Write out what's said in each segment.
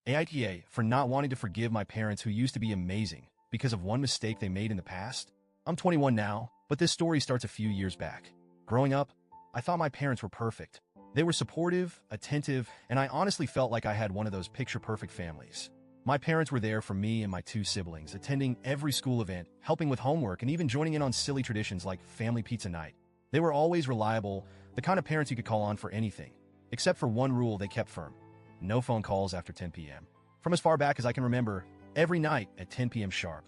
AITA for not wanting to forgive my parents who used to be amazing because of one mistake they made in the past. I'm 21 now, but this story starts a few years back. Growing up, I thought my parents were perfect. They were supportive, attentive, and I honestly felt like I had one of those picture-perfect families. My parents were there for me and my two siblings, attending every school event, helping with homework, and even joining in on silly traditions like family pizza night. They were always reliable, the kind of parents you could call on for anything. Except for one rule they kept firm: no phone calls after 10 p.m. From as far back as I can remember, every night at 10 p.m. sharp,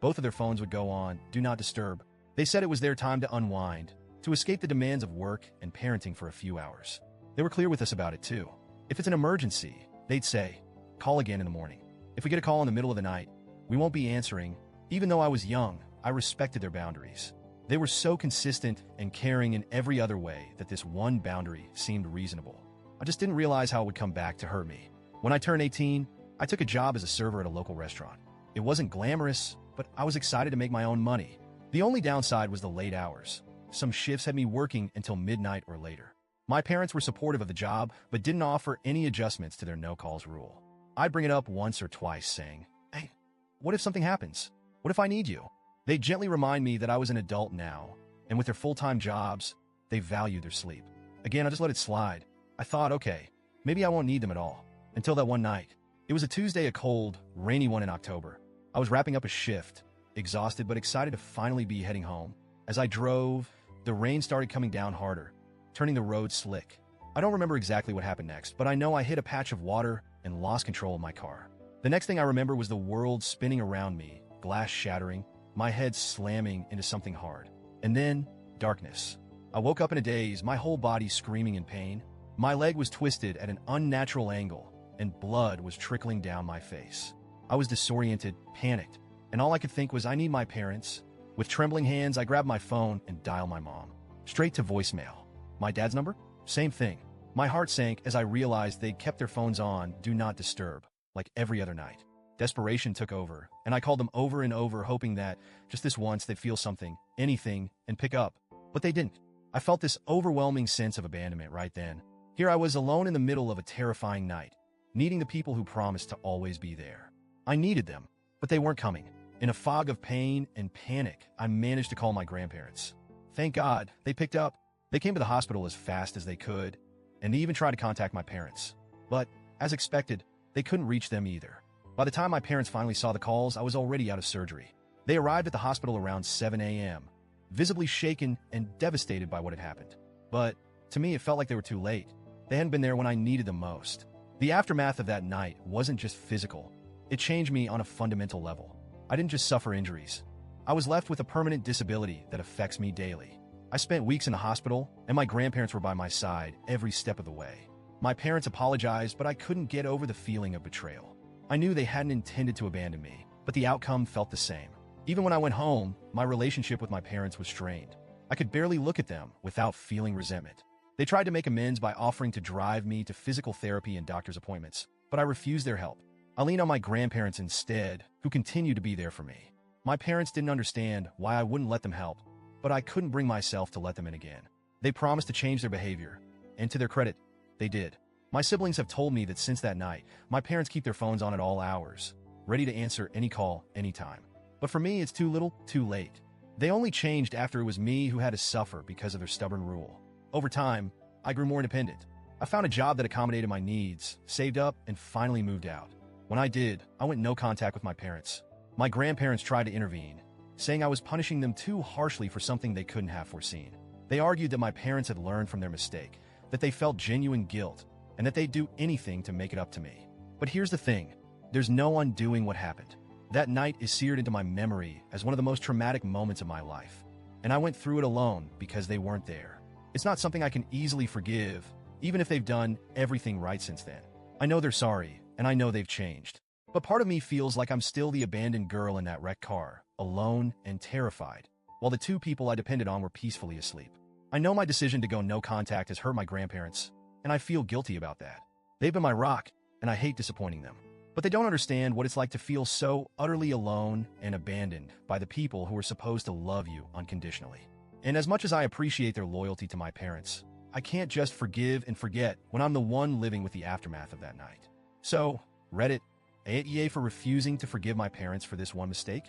both of their phones would go on, do not disturb. They said it was their time to unwind, to escape the demands of work and parenting for a few hours. They were clear with us about it too. If it's an emergency, they'd say, call again in the morning. If we get a call in the middle of the night, we won't be answering. Even though I was young, I respected their boundaries. They were so consistent and caring in every other way that this one boundary seemed reasonable. I just didn't realize how it would come back to hurt me. When I turned 18, I took a job as a server at a local restaurant. It wasn't glamorous, but I was excited to make my own money. The only downside was the late hours. Some shifts had me working until midnight or later. My parents were supportive of the job, but didn't offer any adjustments to their no-calls rule. I'd bring it up once or twice, saying, hey, what if something happens? What if I need you? They'd gently remind me that I was an adult now, and with their full-time jobs, they value their sleep. Again, I just let it slide. I thought, okay, maybe I won't need them at all. Until that one night. It was a Tuesday, a cold, rainy one in October. I was wrapping up a shift, exhausted but excited to finally be heading home. As I drove, the rain started coming down harder, turning the road slick. I don't remember exactly what happened next, but I know I hit a patch of water and lost control of my car. The next thing I remember was the world spinning around me, glass shattering, my head slamming into something hard. And then, darkness. I woke up in a daze, my whole body screaming in pain. My leg was twisted at an unnatural angle, and blood was trickling down my face. I was disoriented, panicked, and all I could think was I need my parents. With trembling hands, I grabbed my phone and dialed my mom. Straight to voicemail. My dad's number? Same thing. My heart sank as I realized they'd kept their phones on, do not disturb, like every other night. Desperation took over, and I called them over and over, hoping that, just this once, they'd feel something, anything, and pick up. But they didn't. I felt this overwhelming sense of abandonment right then. Here I was alone in the middle of a terrifying night, needing the people who promised to always be there. I needed them, but they weren't coming. In a fog of pain and panic, I managed to call my grandparents. Thank God, they picked up. They came to the hospital as fast as they could, and they even tried to contact my parents. But, as expected, they couldn't reach them either. By the time my parents finally saw the calls, I was already out of surgery. They arrived at the hospital around 7 a.m., visibly shaken and devastated by what had happened. But, to me, it felt like they were too late. They hadn't been there when I needed them most. The aftermath of that night wasn't just physical. It changed me on a fundamental level. I didn't just suffer injuries. I was left with a permanent disability that affects me daily. I spent weeks in the hospital, and my grandparents were by my side every step of the way. My parents apologized, but I couldn't get over the feeling of betrayal. I knew they hadn't intended to abandon me, but the outcome felt the same. Even when I went home, my relationship with my parents was strained. I could barely look at them without feeling resentment. They tried to make amends by offering to drive me to physical therapy and doctor's appointments, but I refused their help. I leaned on my grandparents instead, who continued to be there for me. My parents didn't understand why I wouldn't let them help, but I couldn't bring myself to let them in again. They promised to change their behavior, and to their credit, they did. My siblings have told me that since that night, my parents keep their phones on at all hours, ready to answer any call, anytime. But for me, it's too little, too late. They only changed after it was me who had to suffer because of their stubborn rule. Over time, I grew more independent. I found a job that accommodated my needs, saved up, and finally moved out. When I did, I went no contact with my parents. My grandparents tried to intervene, saying I was punishing them too harshly for something they couldn't have foreseen. They argued that my parents had learned from their mistake, that they felt genuine guilt, and that they'd do anything to make it up to me. But here's the thing, there's no undoing what happened. That night is seared into my memory as one of the most traumatic moments of my life. And I went through it alone because they weren't there. It's not something I can easily forgive, even if they've done everything right since then. I know they're sorry, and I know they've changed. But part of me feels like I'm still the abandoned girl in that wrecked car, alone and terrified, while the two people I depended on were peacefully asleep. I know my decision to go no contact has hurt my grandparents, and I feel guilty about that. They've been my rock, and I hate disappointing them. But they don't understand what it's like to feel so utterly alone and abandoned by the people who are supposed to love you unconditionally. And as much as I appreciate their loyalty to my parents, I can't just forgive and forget when I'm the one living with the aftermath of that night. So, Reddit, AITA for refusing to forgive my parents for this one mistake?